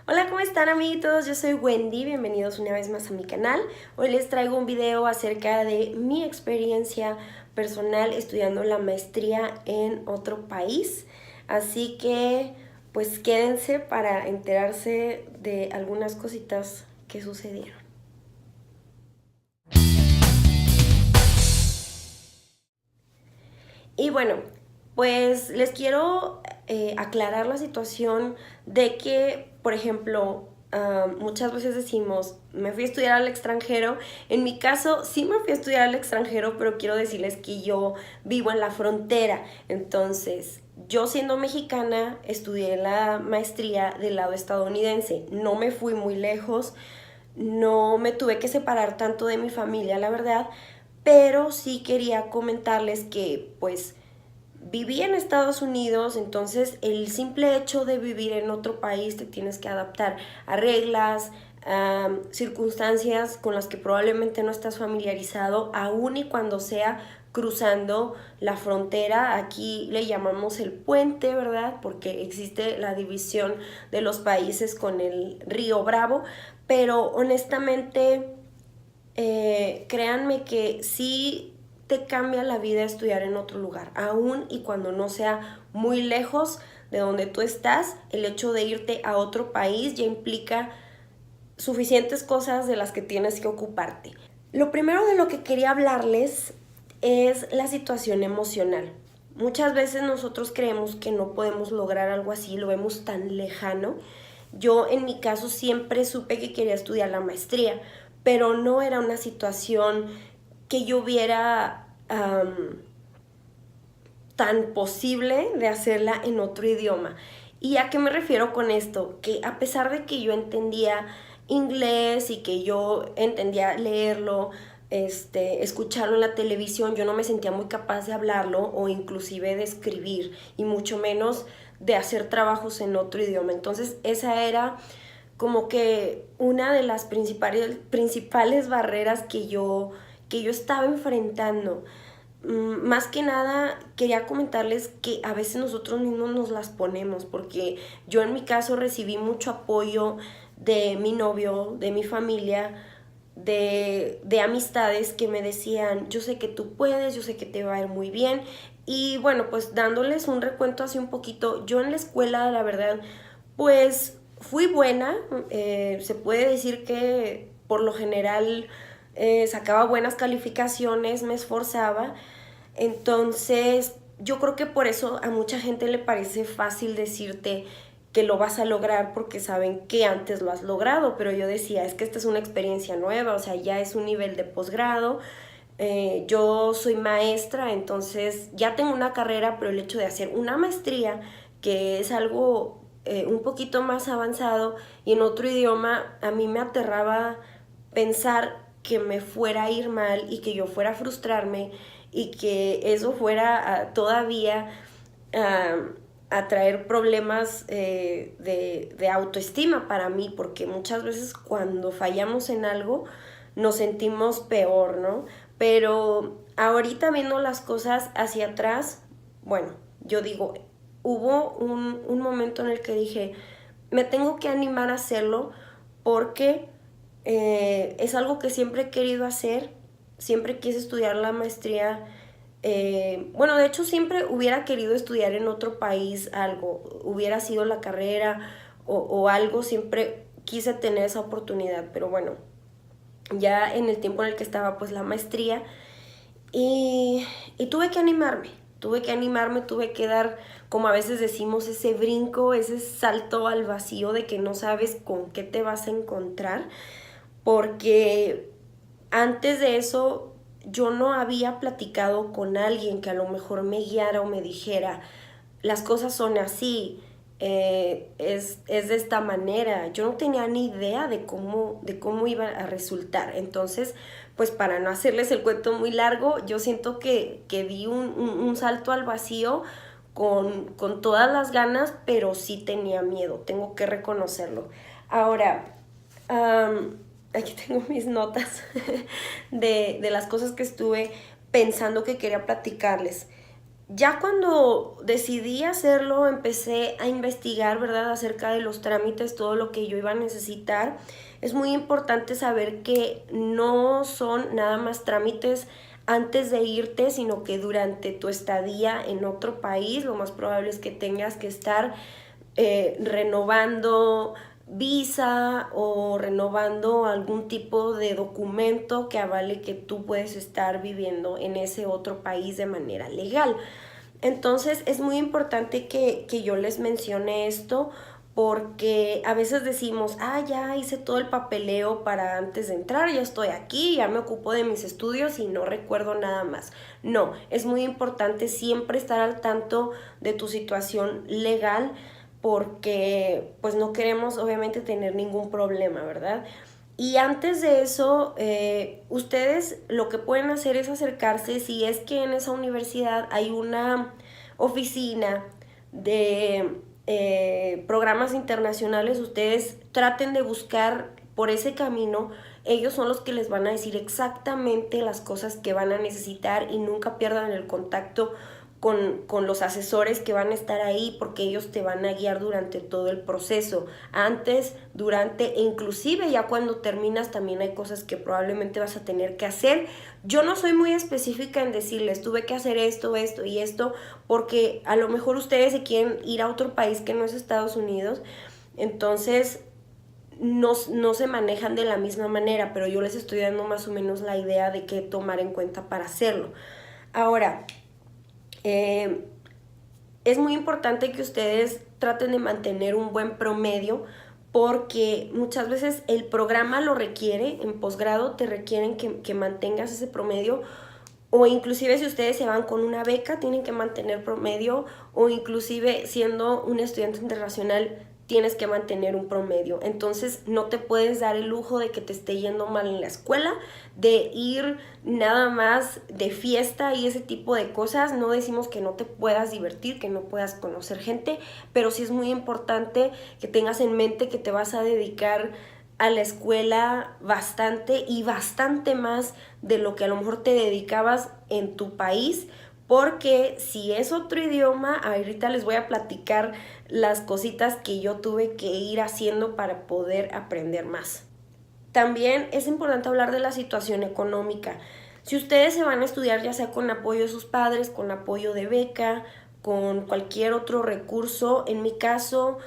Hola, ¿cómo están amiguitos? Yo soy Wendy, bienvenidos una vez más a mi canal. Hoy les traigo un video acerca de mi experiencia personal estudiando la maestría en otro país. Así que pues quédense para enterarse de algunas cositas que sucedieron. Y bueno, pues les quiero aclarar la situación de que, por ejemplo, muchas veces decimos, me fui a estudiar al extranjero. En mi caso, sí me fui a estudiar al extranjero, pero quiero decirles que yo vivo en la frontera. Entonces, yo siendo mexicana, estudié la maestría del lado estadounidense. No me fui muy lejos, no me tuve que separar tanto de mi familia, la verdad, pero sí quería comentarles que pues viví en Estados Unidos, entonces el simple hecho de vivir en otro país te tienes que adaptar a reglas, a circunstancias con las que probablemente no estás familiarizado, aun y cuando sea cruzando la frontera. Aquí le llamamos el puente, ¿verdad? Porque existe la división de los países con el río Bravo, pero honestamente créanme que sí te cambia la vida estudiar en otro lugar, aún y cuando no sea muy lejos de donde tú estás. El hecho de irte a otro país ya implica suficientes cosas de las que tienes que ocuparte. Lo primero de lo que quería hablarles es la situación emocional. Muchas veces nosotros creemos que no podemos lograr algo así, lo vemos tan lejano. Yo en mi caso siempre supe que quería estudiar la maestría, pero no era una situación que yo viera tan posible de hacerla en otro idioma. ¿Y a qué me refiero con esto? Que a pesar de que yo entendía inglés y que yo entendía leerlo, escucharlo en la televisión, yo no me sentía muy capaz de hablarlo o inclusive de escribir, y mucho menos de hacer trabajos en otro idioma. Entonces esa era como que una de las principales barreras que yo estaba enfrentando. Más que nada quería comentarles que a veces nosotros mismos nos las ponemos, porque yo en mi caso recibí mucho apoyo de mi novio, de mi familia, de amistades que me decían, yo sé que tú puedes, yo sé que te va a ir muy bien. Y bueno, pues dándoles un recuento así un poquito, yo en la escuela, la verdad, pues fui buena. Se puede decir que por lo general sacaba buenas calificaciones, me esforzaba. Entonces yo creo que por eso a mucha gente le parece fácil decirte que lo vas a lograr porque saben que antes lo has logrado, pero yo decía, es que esta es una experiencia nueva, o sea, ya es un nivel de posgrado. Yo soy maestra, entonces ya tengo una carrera, pero el hecho de hacer una maestría, que es algo un poquito más avanzado y en otro idioma, a mí me aterraba pensar que me fuera a ir mal y que yo fuera a frustrarme y que eso fuera todavía a traer problemas de autoestima para mí, porque muchas veces cuando fallamos en algo nos sentimos peor, ¿no? Pero ahorita viendo las cosas hacia atrás, bueno, yo digo, hubo un momento en el que dije, me tengo que animar a hacerlo porque es algo que siempre he querido hacer. Siempre quise estudiar la maestría. Bueno, de hecho siempre hubiera querido estudiar en otro país algo, hubiera sido la carrera o algo, siempre quise tener esa oportunidad, pero bueno, ya en el tiempo en el que estaba pues la maestría, y, y tuve que dar, como a veces decimos, ese brinco, ese salto al vacío de que no sabes con qué te vas a encontrar, porque antes de eso yo no había platicado con alguien que a lo mejor me guiara o me dijera, las cosas son así, es de esta manera. Yo no tenía ni idea de cómo iba a resultar. Entonces, pues para no hacerles el cuento muy largo, yo siento que di un salto al vacío con todas las ganas, pero sí tenía miedo, tengo que reconocerlo. Ahora, aquí tengo mis notas de las cosas que estuve pensando que quería platicarles. Ya cuando decidí hacerlo, empecé a investigar, ¿verdad?, acerca de los trámites, todo lo que yo iba a necesitar. Es muy importante saber que no son nada más trámites antes de irte, sino que durante tu estadía en otro país, lo más probable es que tengas que estar renovando visa o renovando algún tipo de documento que avale que tú puedes estar viviendo en ese otro país de manera legal. Entonces es muy importante que yo les mencione esto, porque a veces decimos, ya hice todo el papeleo para antes de entrar, ya estoy aquí, ya me ocupo de mis estudios y no recuerdo nada más. No, es muy importante siempre estar al tanto de tu situación legal, porque pues no queremos obviamente tener ningún problema, ¿verdad? Y antes de eso, ustedes lo que pueden hacer es acercarse, si es que en esa universidad hay una oficina de programas internacionales, ustedes traten de buscar por ese camino. Ellos son los que les van a decir exactamente las cosas que van a necesitar, y nunca pierdan el contacto con los asesores que van a estar ahí, porque ellos te van a guiar durante todo el proceso, antes, durante e inclusive ya cuando terminas también hay cosas que probablemente vas a tener que hacer. Yo no soy muy específica en decirles tuve que hacer esto, esto y esto, porque a lo mejor ustedes se quieren ir a otro país que no es Estados Unidos, entonces no se manejan de la misma manera, pero yo les estoy dando más o menos la idea de qué tomar en cuenta para hacerlo. Ahora, es muy importante que ustedes traten de mantener un buen promedio, porque muchas veces el programa lo requiere. En posgrado te requieren que mantengas ese promedio, o inclusive si ustedes se van con una beca tienen que mantener promedio, o inclusive siendo un estudiante internacional tienes que mantener un promedio. Entonces no te puedes dar el lujo de que te esté yendo mal en la escuela, de ir nada más de fiesta y ese tipo de cosas. No decimos que no te puedas divertir, que no puedas conocer gente, pero sí es muy importante que tengas en mente que te vas a dedicar a la escuela bastante, y bastante más de lo que a lo mejor te dedicabas en tu país, porque si es otro idioma, ahorita les voy a platicar las cositas que yo tuve que ir haciendo para poder aprender más. También es importante hablar de la situación económica. Si ustedes se van a estudiar, ya sea con apoyo de sus padres, con apoyo de beca, con cualquier otro recurso, en mi caso,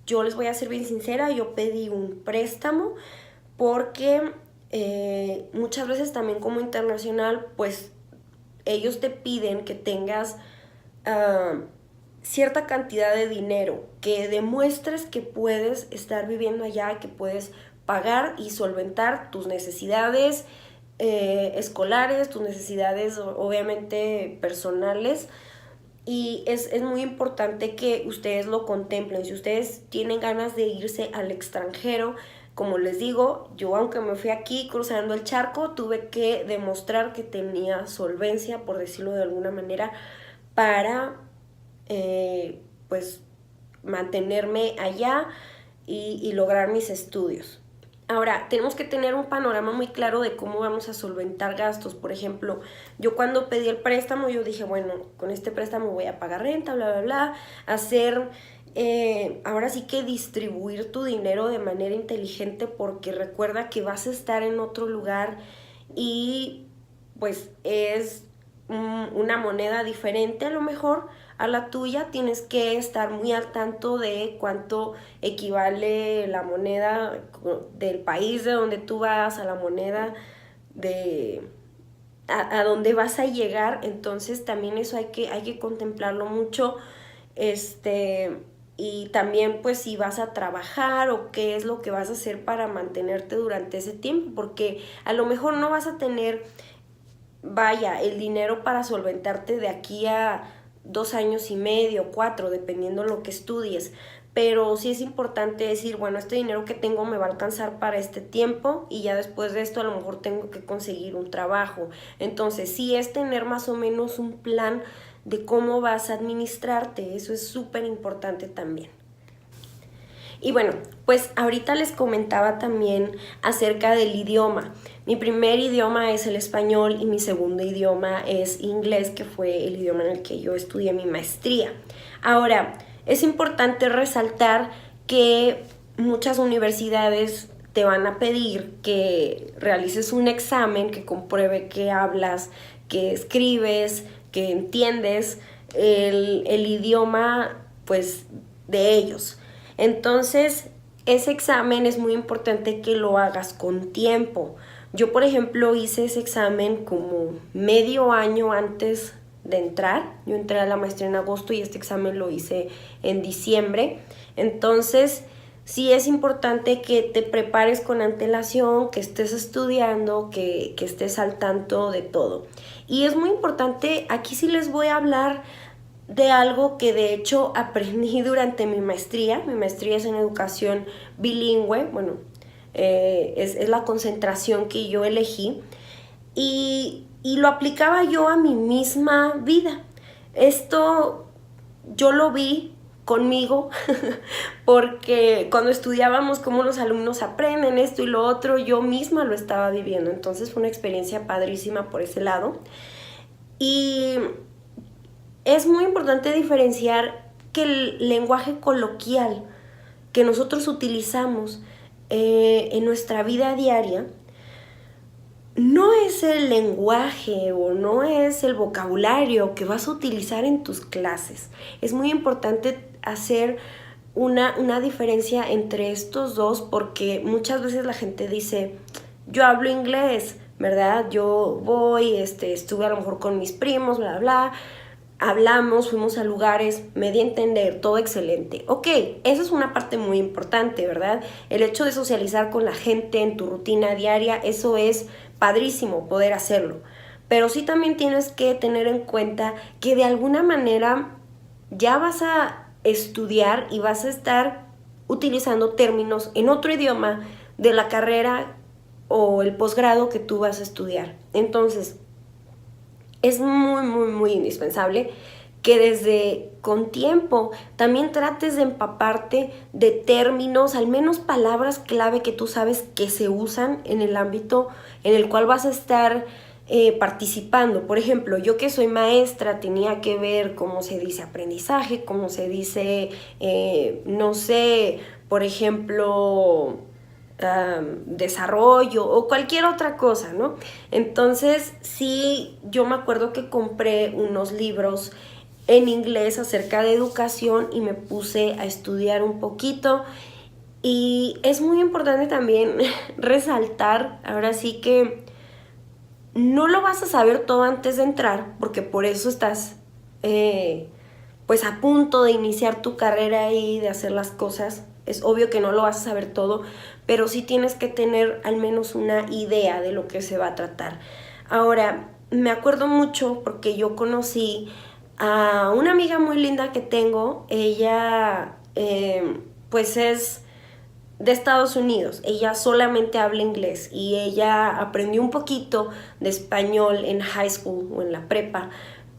yo les voy a ser bien sincera, yo pedí un préstamo, porque muchas veces también como internacional, pues ellos te piden que tengas cierta cantidad de dinero, que demuestres que puedes estar viviendo allá, que puedes pagar y solventar tus necesidades escolares, tus necesidades obviamente personales. Y es muy importante que ustedes lo contemplen. Si ustedes tienen ganas de irse al extranjero, como les digo, yo aunque me fui aquí cruzando el charco, tuve que demostrar que tenía solvencia, por decirlo de alguna manera, para pues mantenerme allá y lograr mis estudios. Ahora, tenemos que tener un panorama muy claro de cómo vamos a solventar gastos. Por ejemplo, yo cuando pedí el préstamo, yo dije, bueno, con este préstamo voy a pagar renta, bla, bla, bla, hacer, ahora sí que distribuir tu dinero de manera inteligente, porque recuerda que vas a estar en otro lugar y pues es una moneda diferente a lo mejor a la tuya. Tienes que estar muy al tanto de cuánto equivale la moneda del país de donde tú vas a la moneda de a donde vas a llegar. Entonces también eso hay que contemplarlo mucho. Y también pues si vas a trabajar o qué es lo que vas a hacer para mantenerte durante ese tiempo, porque a lo mejor no vas a tener, vaya, el dinero para solventarte de aquí a 2 años y medio, 4, dependiendo lo que estudies. Pero sí es importante decir, bueno, este dinero que tengo me va a alcanzar para este tiempo, y ya después de esto a lo mejor tengo que conseguir un trabajo. Entonces sí es tener más o menos un plan de cómo vas a administrarte. Eso es súper importante también. Y bueno, pues ahorita les comentaba también acerca del idioma. Mi primer idioma es el español y mi segundo idioma es inglés, que fue el idioma en el que yo estudié mi maestría. Ahora, es importante resaltar que muchas universidades te van a pedir que realices un examen que compruebe que hablas, que escribes, que entiendes el idioma, pues, de ellos. Entonces, ese examen es muy importante que lo hagas con tiempo. Yo, por ejemplo, hice ese examen como medio año antes de entrar. Yo entré a la maestría en agosto y este examen lo hice en diciembre. Entonces, sí es importante que te prepares con antelación, que estés estudiando, que estés al tanto de todo. Y es muy importante, aquí sí les voy a hablar de algo que de hecho aprendí durante mi maestría. Mi maestría es en educación bilingüe, bueno, es la concentración que yo elegí y lo aplicaba yo a mi misma vida. Esto yo lo vi conmigo porque cuando estudiábamos cómo los alumnos aprenden esto y lo otro, yo misma lo estaba viviendo. Entonces fue una experiencia padrísima por ese lado. Y es muy importante diferenciar que el lenguaje coloquial que nosotros utilizamos en nuestra vida diaria no es el lenguaje o no es el vocabulario que vas a utilizar en tus clases. Es muy importante hacer una diferencia entre estos dos, porque muchas veces la gente dice, yo hablo inglés, ¿verdad? Yo voy, estuve a lo mejor con mis primos, bla, bla, hablamos, fuimos a lugares, me di a entender, todo excelente. Ok, eso es una parte muy importante, ¿verdad? El hecho de socializar con la gente en tu rutina diaria, eso es padrísimo poder hacerlo. Pero sí también tienes que tener en cuenta que de alguna manera ya vas a estudiar y vas a estar utilizando términos en otro idioma de la carrera o el posgrado que tú vas a estudiar. Entonces, es muy, muy, muy indispensable que desde con tiempo también trates de empaparte de términos, al menos palabras clave que tú sabes que se usan en el ámbito en el cual vas a estar participando. Por ejemplo, yo que soy maestra tenía que ver cómo se dice aprendizaje, cómo se dice, no sé, por ejemplo, desarrollo o cualquier otra cosa, ¿no? Entonces, sí, yo me acuerdo que compré unos libros en inglés acerca de educación y me puse a estudiar un poquito. Y es muy importante también resaltar, ahora sí que no lo vas a saber todo antes de entrar, porque por eso estás pues a punto de iniciar tu carrera y de hacer las cosas. Es obvio que no lo vas a saber todo, pero sí tienes que tener al menos una idea de lo que se va a tratar. Ahora, me acuerdo mucho porque yo conocí a una amiga muy linda que tengo. Ella pues es de Estados Unidos. Ella solamente habla inglés y ella aprendió un poquito de español en high school o en la prepa,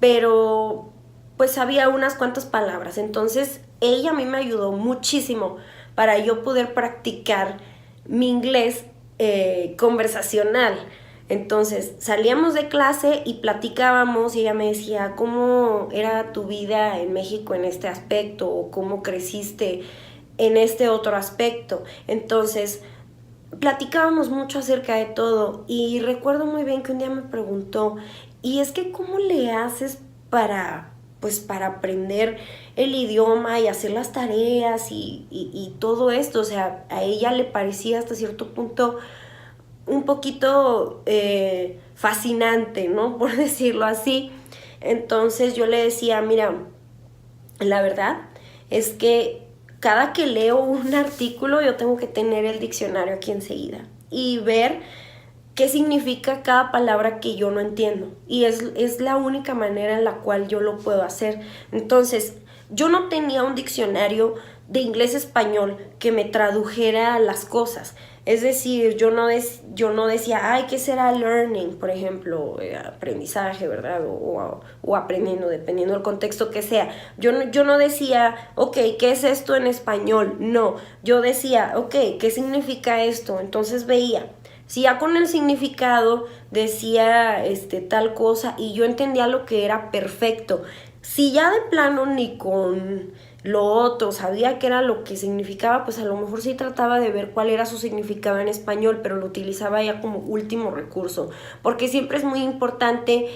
pero pues sabía unas cuantas palabras. Entonces ella a mí me ayudó muchísimo para yo poder practicar mi inglés conversacional. Entonces salíamos de clase y platicábamos y ella me decía cómo era tu vida en México en este aspecto o cómo creciste en este otro aspecto. Entonces platicábamos mucho acerca de todo y recuerdo muy bien que un día me preguntó, y es que ¿cómo le haces para aprender el idioma y hacer las tareas y todo esto? O sea, a ella le parecía hasta cierto punto un poquito fascinante, ¿no? Por decirlo así. Entonces yo le decía, mira, la verdad es que cada que leo un artículo yo tengo que tener el diccionario aquí enseguida y ver qué significa cada palabra que yo no entiendo. Y es la única manera en la cual yo lo puedo hacer. Entonces, yo no tenía un diccionario de inglés a español que me tradujera las cosas. Es decir, yo no decía, ay, ¿qué será learning? Por ejemplo, aprendizaje, ¿verdad? O aprendiendo, dependiendo del contexto que sea. Yo no decía, ok, ¿qué es esto en español? No, yo decía, ok, ¿qué significa esto? Entonces veía. Si ya con el significado decía tal cosa y yo entendía lo que era, perfecto. Si ya de plano ni con lo otro sabía que era lo que significaba, pues a lo mejor sí trataba de ver cuál era su significado en español, pero lo utilizaba ya como último recurso, porque siempre es muy importante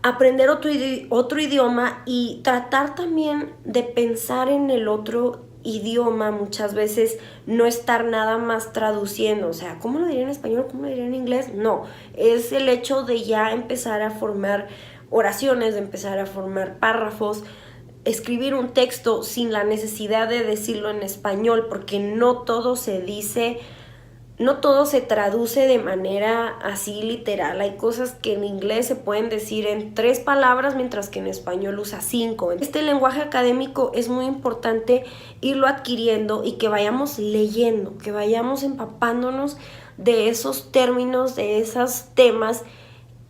aprender otro idioma y tratar también de pensar en el otro idioma, muchas veces no estar nada más traduciendo, o sea, ¿cómo lo diría en español? ¿Cómo lo diría en inglés? No, es el hecho de ya empezar a formar oraciones, de empezar a formar párrafos, escribir un texto sin la necesidad de decirlo en español, porque no todo se dice, no todo se traduce de manera así literal. Hay cosas que en inglés se pueden decir en 3 palabras, mientras que en español usa 5. Este lenguaje académico es muy importante irlo adquiriendo y que vayamos leyendo, que vayamos empapándonos de esos términos, de esos temas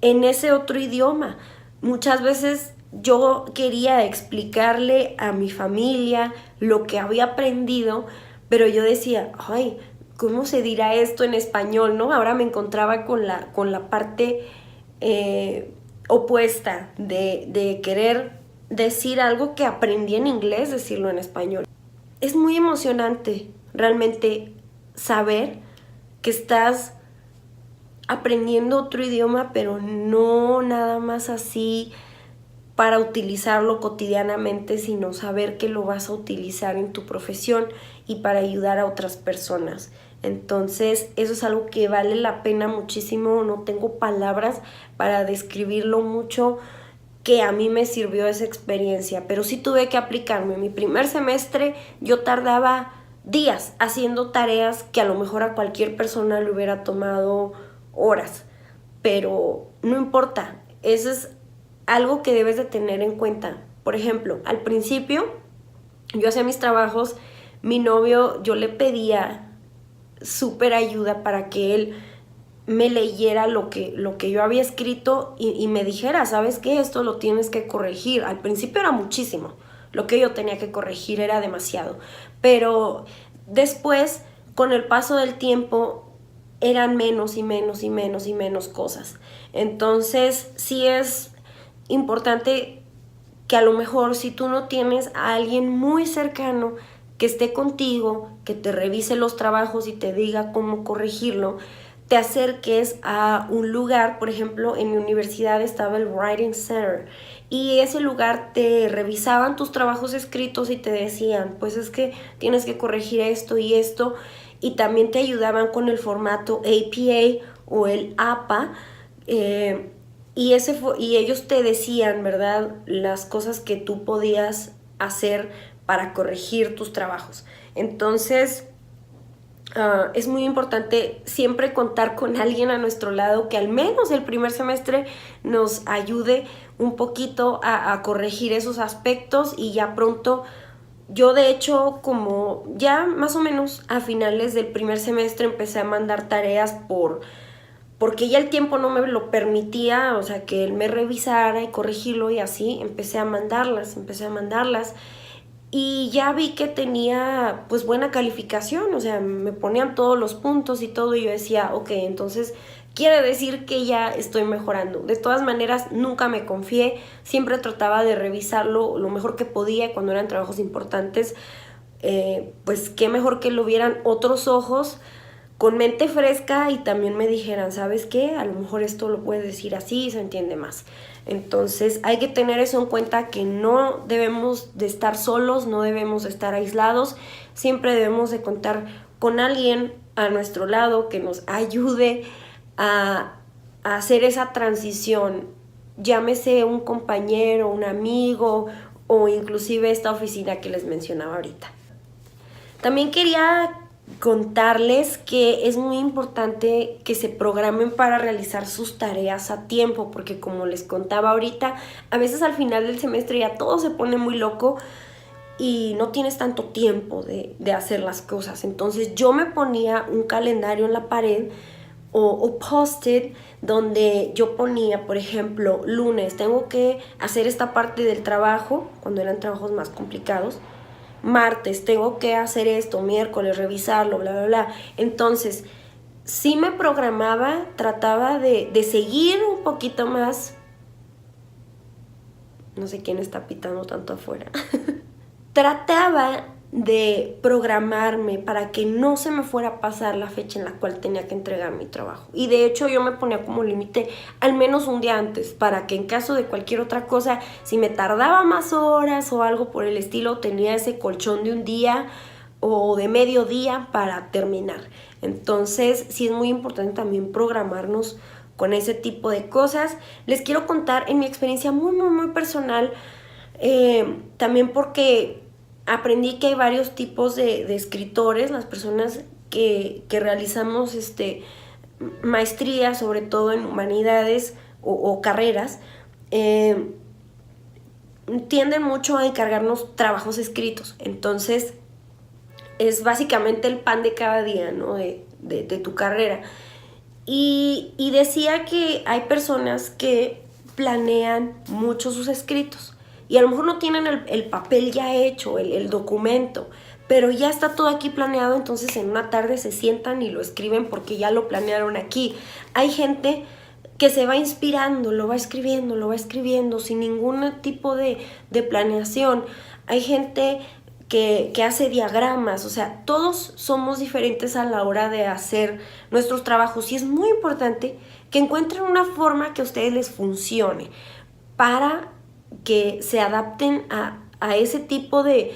en ese otro idioma. Muchas veces yo quería explicarle a mi familia lo que había aprendido, pero yo decía, ay, ¿cómo se dirá esto en español? ¿No? Ahora me encontraba con la parte opuesta de querer decir algo que aprendí en inglés, decirlo en español. Es muy emocionante realmente saber que estás aprendiendo otro idioma, pero no nada más así para utilizarlo cotidianamente, sino saber que lo vas a utilizar en tu profesión y para ayudar a otras personas. Entonces, eso es algo que vale la pena muchísimo. No tengo palabras para describirlo mucho que a mí me sirvió esa experiencia, pero sí tuve que aplicarme. Mi primer semestre yo tardaba días haciendo tareas que a lo mejor a cualquier persona le hubiera tomado horas, pero no importa, eso es algo que debes de tener en cuenta. Por ejemplo, al principio yo hacía mis trabajos, mi novio, yo le pedía súper ayuda para que él me leyera lo que yo había escrito y me dijera, ¿sabes qué? Esto lo tienes que corregir. Al principio era muchísimo, lo que yo tenía que corregir era demasiado, pero después, con el paso del tiempo, eran menos y menos y menos y menos cosas. Entonces, sí es importante que a lo mejor si tú no tienes a alguien muy cercano que esté contigo, que te revise los trabajos y te diga cómo corregirlo, te acerques a un lugar. Por ejemplo, en mi universidad estaba el Writing Center y ese lugar te revisaban tus trabajos escritos y te decían, pues es que tienes que corregir esto y esto, y también te ayudaban con el formato APA o el APA, y ellos te decían, ¿verdad?, las cosas que tú podías hacer para corregir tus trabajos. Entonces, es muy importante siempre contar con alguien a nuestro lado que al menos el primer semestre nos ayude un poquito a corregir esos aspectos, y ya pronto, yo de hecho, como ya más o menos a finales del primer semestre empecé a mandar tareas porque ya el tiempo no me lo permitía, o sea, que él me revisara y corregirlo, y así empecé a mandarlas, y ya vi que tenía pues buena calificación, o sea, me ponían todos los puntos y todo, y yo decía, ok, entonces quiere decir que ya estoy mejorando. De todas maneras, nunca me confié, siempre trataba de revisarlo lo mejor que podía. Cuando eran trabajos importantes, pues qué mejor que lo vieran otros ojos, con mente fresca, y también me dijeran, ¿sabes qué? A lo mejor esto lo puedes decir así y se entiende más. Entonces hay que tener eso en cuenta, que no debemos de estar solos, no debemos de estar aislados, siempre debemos de contar con alguien a nuestro lado que nos ayude a hacer esa transición, llámese un compañero, un amigo, o inclusive esta oficina que les mencionaba ahorita. También quería contarles que es muy importante que se programen para realizar sus tareas a tiempo, porque como les contaba ahorita, a veces al final del semestre ya todo se pone muy loco y no tienes tanto tiempo de hacer las cosas. Entonces yo me ponía un calendario en la pared o post-it donde yo ponía, por ejemplo, lunes tengo que hacer esta parte del trabajo, cuando eran trabajos más complicados. Martes tengo que hacer esto, miércoles revisarlo, bla, bla, bla. Entonces, sí me programaba, trataba de seguir un poquito más. No sé quién está pitando tanto afuera. Trataba de programarme para que no se me fuera a pasar la fecha en la cual tenía que entregar mi trabajo. Y de hecho yo me ponía como límite al menos un día antes, para que en caso de cualquier otra cosa, si me tardaba más horas o algo por el estilo, tenía ese colchón de un día o de medio día para terminar. Entonces sí es muy importante también programarnos con ese tipo de cosas. Les quiero contar en mi experiencia muy personal, también porque aprendí que hay varios tipos de escritores, las personas que realizamos maestrías, sobre todo en humanidades o carreras, tienden mucho a encargarnos trabajos escritos. Entonces es básicamente el pan de cada día, ¿no? de tu carrera. Y decía que hay personas que planean mucho sus escritos. Y a lo mejor no tienen el papel ya hecho, el documento, pero ya está todo aquí planeado, entonces en una tarde se sientan y lo escriben porque ya lo planearon aquí. Hay gente que se va inspirando, lo va escribiendo sin ningún tipo de planeación. Hay gente que hace diagramas, o sea, todos somos diferentes a la hora de hacer nuestros trabajos y es muy importante que encuentren una forma que a ustedes les funcione para que se adapten a ese tipo de,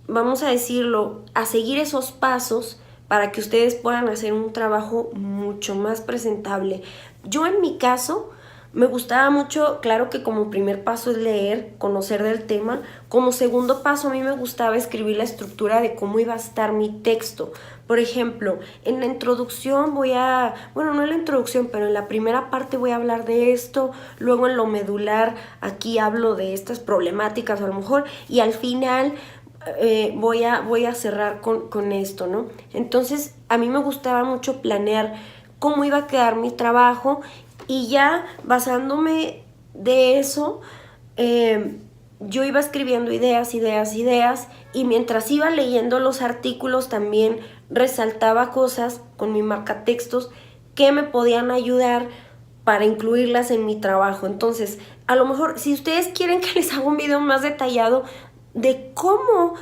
vamos a decirlo, a seguir esos pasos para que ustedes puedan hacer un trabajo mucho más presentable. Yo en mi caso me gustaba mucho, claro que como primer paso es leer, conocer del tema. Como segundo paso a mí me gustaba escribir la estructura de cómo iba a estar mi texto. Por ejemplo, en la introducción no en la introducción, pero en la primera parte voy a hablar de esto, luego en lo medular aquí hablo de estas problemáticas a lo mejor, y al final voy a cerrar con esto, ¿no? Entonces a mí me gustaba mucho planear cómo iba a quedar mi trabajo y ya basándome de eso, yo iba escribiendo ideas y mientras iba leyendo los artículos también resaltaba cosas con mi marcatextos que me podían ayudar para incluirlas en mi trabajo. Entonces, a lo mejor si ustedes quieren que les haga un video más detallado de cómo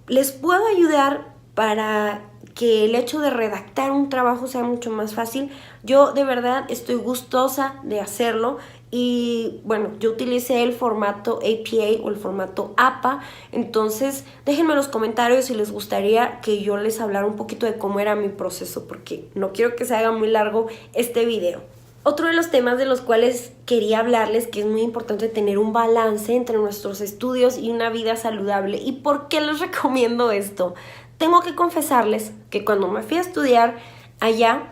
les puedo ayudar para que el hecho de redactar un trabajo sea mucho más fácil, yo de verdad estoy gustosa de hacerlo. Y bueno, yo utilicé el formato APA o el formato APA, entonces déjenme en los comentarios si les gustaría que yo les hablara un poquito de cómo era mi proceso, porque no quiero que se haga muy largo este video. Otro de los temas de los cuales quería hablarles, que es muy importante tener un balance entre nuestros estudios y una vida saludable. ¿Y por qué les recomiendo esto? Tengo que confesarles que cuando me fui a estudiar allá,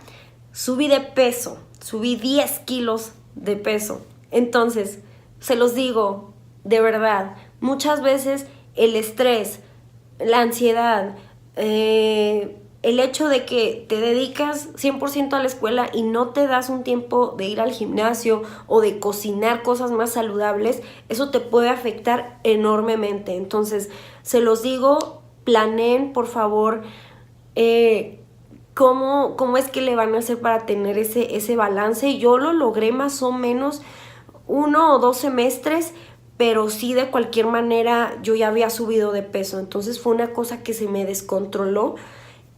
subí de peso, subí 10 kilos de peso. Entonces, se los digo, de verdad, muchas veces el estrés, la ansiedad, el hecho de que te dedicas 100% a la escuela y no te das un tiempo de ir al gimnasio o de cocinar cosas más saludables, eso te puede afectar enormemente. Entonces, se los digo, planeen, por favor, cómo es que le van a hacer para tener ese balance. Yo lo logré más o menos 1 o 2 semestres, pero sí de cualquier manera yo ya había subido de peso, entonces fue una cosa que se me descontroló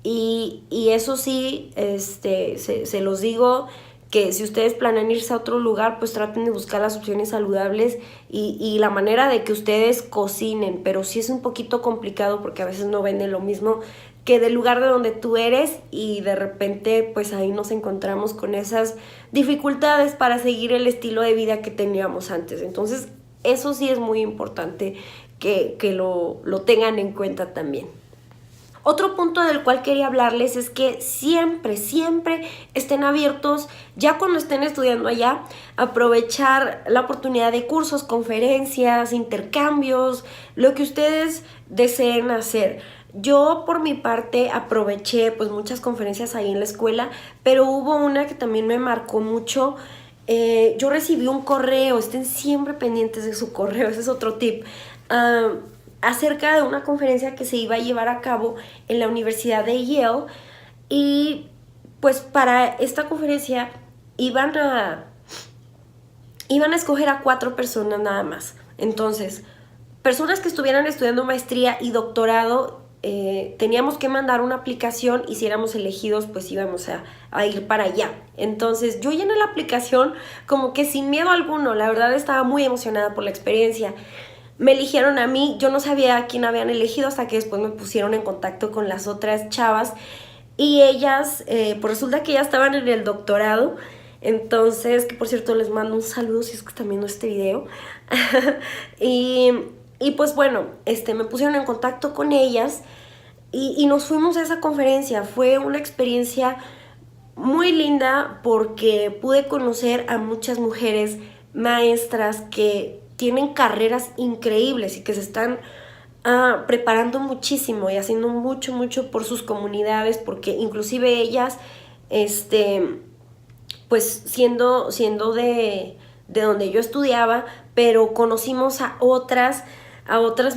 y eso sí, se los digo, que si ustedes planean irse a otro lugar, pues traten de buscar las opciones saludables y la manera de que ustedes cocinen, pero sí es un poquito complicado porque a veces no venden lo mismo que del lugar de donde tú eres y de repente pues ahí nos encontramos con esas dificultades para seguir el estilo de vida que teníamos antes. Entonces eso sí es muy importante que lo tengan en cuenta también. Otro punto del cual quería hablarles es que siempre, siempre estén abiertos, ya cuando estén estudiando allá, aprovechar la oportunidad de cursos, conferencias, intercambios, lo que ustedes deseen hacer. Yo por mi parte aproveché pues muchas conferencias ahí en la escuela, pero hubo una que también me marcó mucho. Yo recibí un correo, estén siempre pendientes de su correo, ese es otro tip. Acerca de una conferencia que se iba a llevar a cabo en la Universidad de Yale, y pues para esta conferencia iban a escoger a 4 personas nada más. Entonces, personas que estuvieran estudiando maestría y doctorado, teníamos que mandar una aplicación y si éramos elegidos pues íbamos a ir para allá. Entonces yo llené la aplicación como que sin miedo alguno, la verdad estaba muy emocionada por la experiencia. Me eligieron a mí, yo no sabía a quién habían elegido hasta que después me pusieron en contacto con las otras chavas y ellas, pues resulta que ya estaban en el doctorado. Entonces, que por cierto les mando un saludo si es que están viendo este video. y pues bueno, me pusieron en contacto con ellas y nos fuimos a esa conferencia. Fue una experiencia muy linda porque pude conocer a muchas mujeres maestras que tienen carreras increíbles y que se están preparando muchísimo y haciendo mucho, mucho por sus comunidades, porque inclusive ellas, pues siendo de donde yo estudiaba, pero conocimos a otras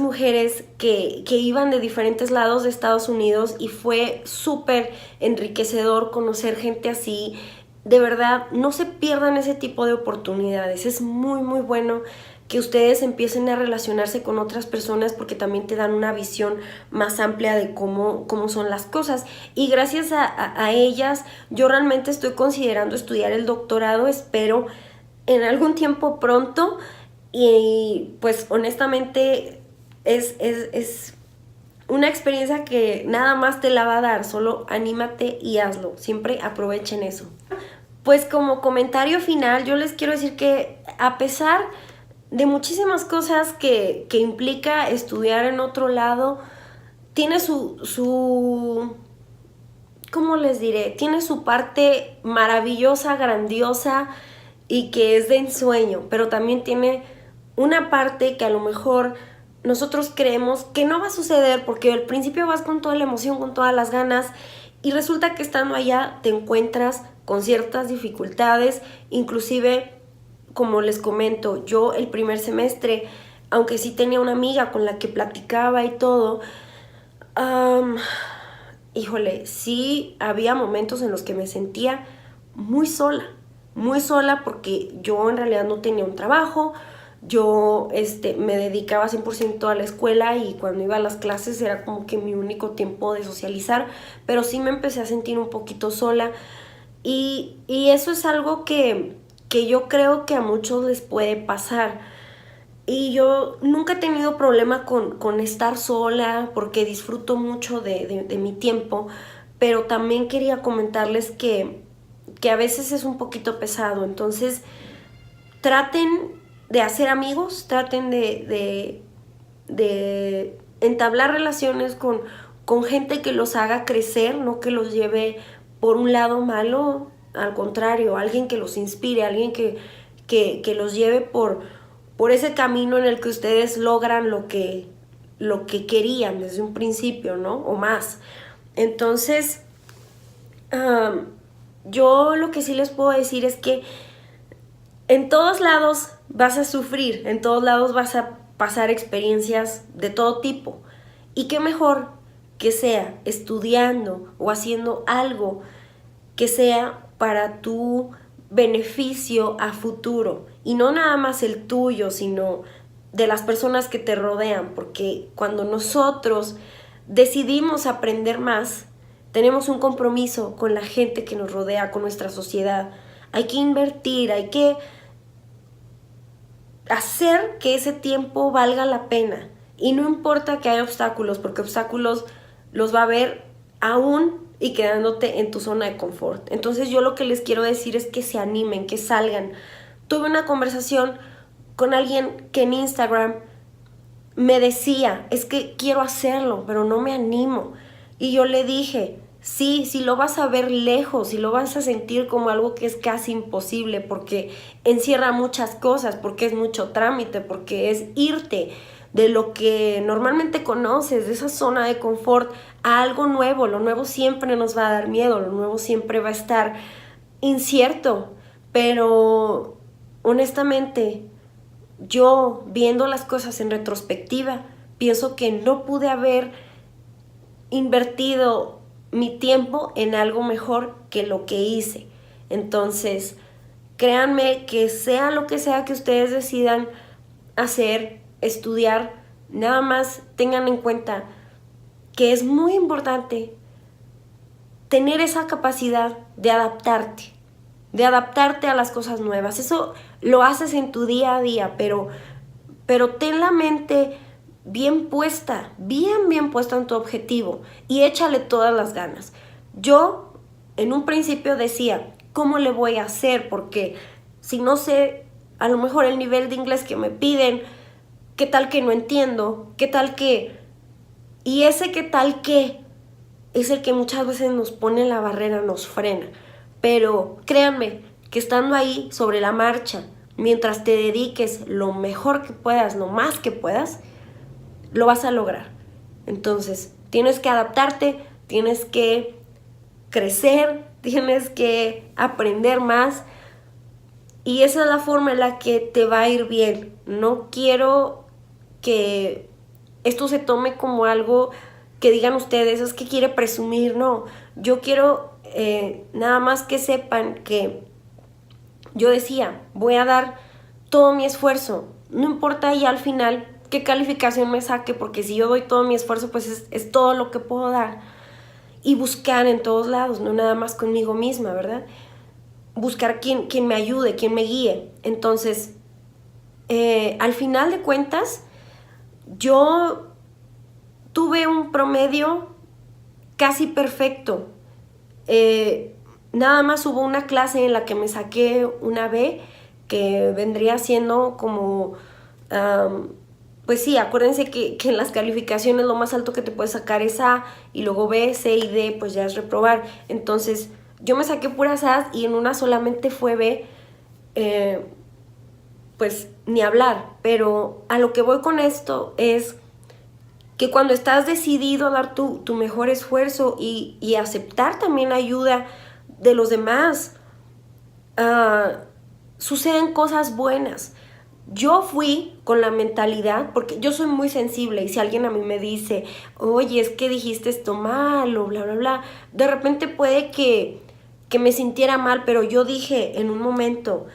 mujeres que iban de diferentes lados de Estados Unidos y fue súper enriquecedor conocer gente así. De verdad, no se pierdan ese tipo de oportunidades. Es muy, muy bueno que ustedes empiecen a relacionarse con otras personas porque también te dan una visión más amplia de cómo son las cosas. Y gracias a ellas, yo realmente estoy considerando estudiar el doctorado. Espero en algún tiempo pronto. Y pues honestamente es una experiencia que nada más te la va a dar, solo anímate y hazlo, siempre aprovechen eso. Pues como comentario final yo les quiero decir que a pesar de muchísimas cosas que implica estudiar en otro lado, tiene su ¿cómo les diré? Tiene su parte maravillosa, grandiosa y que es de ensueño, pero también tiene una parte que a lo mejor nosotros creemos que no va a suceder porque al principio vas con toda la emoción, con todas las ganas y resulta que estando allá te encuentras con ciertas dificultades, inclusive como les comento, yo el primer semestre, aunque sí tenía una amiga con la que platicaba y todo, híjole, sí había momentos en los que me sentía muy sola porque yo en realidad no tenía un trabajo. Yo me dedicaba 100% a la escuela y cuando iba a las clases era como que mi único tiempo de socializar, pero sí me empecé a sentir un poquito sola y eso es algo que yo creo que a muchos les puede pasar. Y yo nunca he tenido problema con estar sola porque disfruto mucho de mi tiempo, pero también quería comentarles que a veces es un poquito pesado. Entonces traten de hacer amigos, traten de entablar relaciones con gente que los haga crecer, no que los lleve por un lado malo, al contrario, alguien que los inspire, alguien que los lleve por ese camino en el que ustedes logran lo que querían desde un principio, ¿no? O más. Entonces, yo lo que sí les puedo decir es que en todos lados vas a sufrir, en todos lados vas a pasar experiencias de todo tipo. Y qué mejor que sea estudiando o haciendo algo que sea para tu beneficio a futuro. Y no nada más el tuyo, sino de las personas que te rodean. Porque cuando nosotros decidimos aprender más, tenemos un compromiso con la gente que nos rodea, con nuestra sociedad. Hay que invertir, hay que hacer que ese tiempo valga la pena. Y no importa que haya obstáculos, porque obstáculos los va a haber aún y quedándote en tu zona de confort. Entonces yo lo que les quiero decir es que se animen, que salgan. Tuve una conversación con alguien que en Instagram me decía, es que quiero hacerlo, pero no me animo. Y yo le dije, sí, si lo vas a ver lejos, si lo vas a sentir como algo que es casi imposible, porque encierra muchas cosas, porque es mucho trámite, porque es irte de lo que normalmente conoces, de esa zona de confort, a algo nuevo. Lo nuevo siempre nos va a dar miedo, lo nuevo siempre va a estar incierto, pero honestamente, yo viendo las cosas en retrospectiva, pienso que no pude haber invertido mi tiempo en algo mejor que lo que hice. Entonces, créanme que sea lo que sea que ustedes decidan hacer, estudiar, nada más tengan en cuenta que es muy importante tener esa capacidad de adaptarte a las cosas nuevas. Eso lo haces en tu día a día, pero ten la mente bien puesta, bien puesta en tu objetivo y échale todas las ganas. Yo en un principio decía, ¿cómo le voy a hacer? Porque si no sé a lo mejor el nivel de inglés que me piden, ¿qué tal que no entiendo? ¿Qué tal que? Y ese qué tal que es el que muchas veces nos pone en la barrera, nos frena. Pero créanme que estando ahí sobre la marcha, mientras te dediques lo mejor que puedas, lo más que puedas, lo vas a lograr. Entonces, tienes que adaptarte, tienes que crecer, tienes que aprender más. Y esa es la forma en la que te va a ir bien. No quiero que esto se tome como algo que digan ustedes, es que quiere presumir. No, yo quiero nada más que sepan que yo decía, voy a dar todo mi esfuerzo, no importa ya al final qué calificación me saque, porque si yo doy todo mi esfuerzo, pues es todo lo que puedo dar. Y buscar en todos lados, no nada más conmigo misma, ¿verdad? Buscar quien me ayude, quien me guíe. Entonces, al final de cuentas, yo tuve un promedio casi perfecto. Nada más hubo una clase en la que me saqué una B, que vendría siendo como... pues sí, acuérdense que en las calificaciones lo más alto que te puedes sacar es A, y luego B, C y D, pues ya es reprobar. Entonces, yo me saqué puras A y en una solamente fue B, pues ni hablar. Pero a lo que voy con esto es que cuando estás decidido a dar tu mejor esfuerzo y aceptar también ayuda de los demás, suceden cosas buenas. Yo fui con la mentalidad, porque yo soy muy sensible, y si alguien a mí me dice, oye, es que dijiste esto mal o bla, bla, bla, de repente puede que me sintiera mal, pero yo dije en un momento,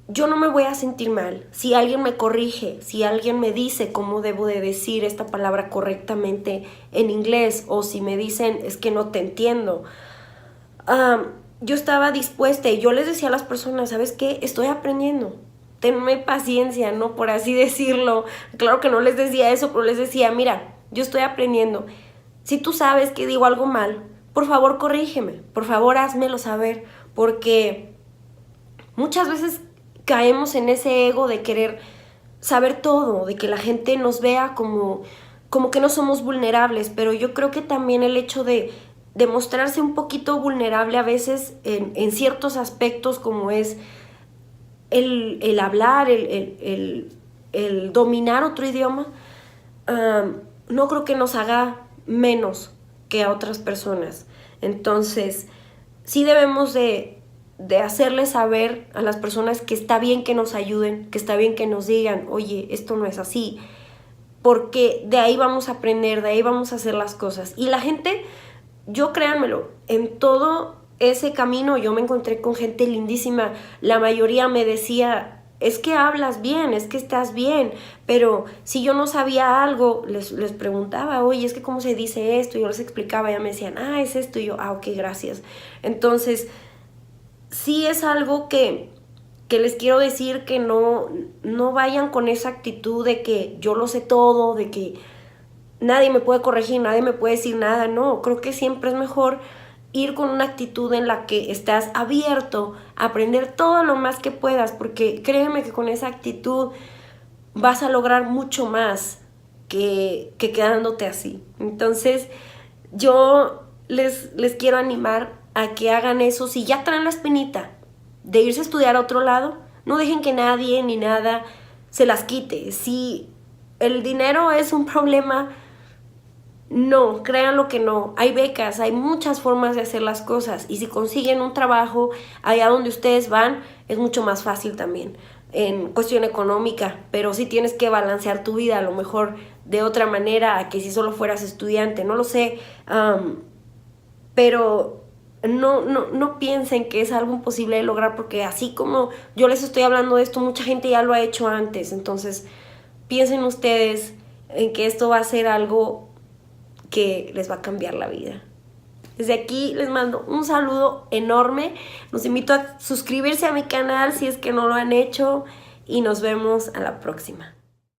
yo no me voy a sentir mal si alguien me corrige, si alguien me dice cómo debo de decir esta palabra correctamente en inglés, o si me dicen, es que no te entiendo. Yo estaba dispuesta y yo les decía a las personas, ¿sabes qué? Estoy aprendiendo. Tenme paciencia, ¿no? Por así decirlo. Claro que no les decía eso, pero les decía, mira, yo estoy aprendiendo. Si tú sabes que digo algo mal, por favor corrígeme, por favor házmelo saber, porque muchas veces caemos en ese ego de querer saber todo, de que la gente nos vea como que no somos vulnerables, pero yo creo que también el hecho de mostrarse un poquito vulnerable a veces en ciertos aspectos, como es el hablar, el dominar otro idioma, no creo que nos haga menos que a otras personas. Entonces, sí debemos de hacerles saber a las personas que está bien que nos ayuden, que está bien que nos digan, oye, esto no es así, porque de ahí vamos a aprender, de ahí vamos a hacer las cosas. Y la gente, yo créanmelo, en todo ese camino yo me encontré con gente lindísima. La mayoría me decía, es que hablas bien, es que estás bien, pero si yo no sabía algo, les preguntaba, oye, es que cómo se dice esto, y yo les explicaba, y ya me decían, es esto, y yo, ok, gracias. Entonces, sí es algo que les quiero decir, que no vayan con esa actitud de que yo lo sé todo, de que nadie me puede corregir, nadie me puede decir nada. No, creo que siempre es mejor ir con una actitud en la que estás abierto a aprender todo lo más que puedas, porque créeme que con esa actitud vas a lograr mucho más que quedándote así. Entonces, yo les quiero animar a que hagan eso. Si ya traen la espinita de irse a estudiar a otro lado, no dejen que nadie ni nada se las quite. Si el dinero es un problema, no, créanlo que no. Hay becas, hay muchas formas de hacer las cosas. Y si consiguen un trabajo allá donde ustedes van, es mucho más fácil también en cuestión económica. Pero sí tienes que balancear tu vida a lo mejor de otra manera a que si solo fueras estudiante. No lo sé, pero no piensen que es algo imposible de lograr, porque así como yo les estoy hablando de esto, mucha gente ya lo ha hecho antes. Entonces piensen ustedes en que esto va a ser algo que les va a cambiar la vida. Desde aquí les mando un saludo enorme. Los invito a suscribirse a mi canal si es que no lo han hecho y nos vemos a la próxima.